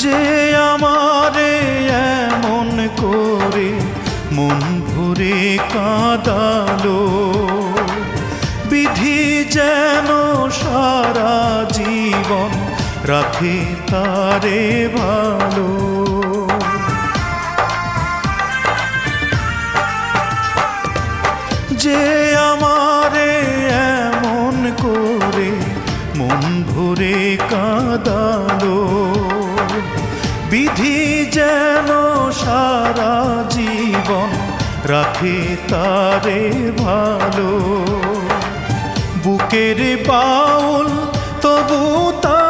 যে আমারে এমন করে মন ভরে কাঁদালো, বিধি যেন সারা জীবন রাখে তারে ভালো। যে আমারে এমন করে মন ভরে কাঁদালো, বিধি যেন সারা জীবন রাখে তারে ভালো। বুকের বাউল তবু তা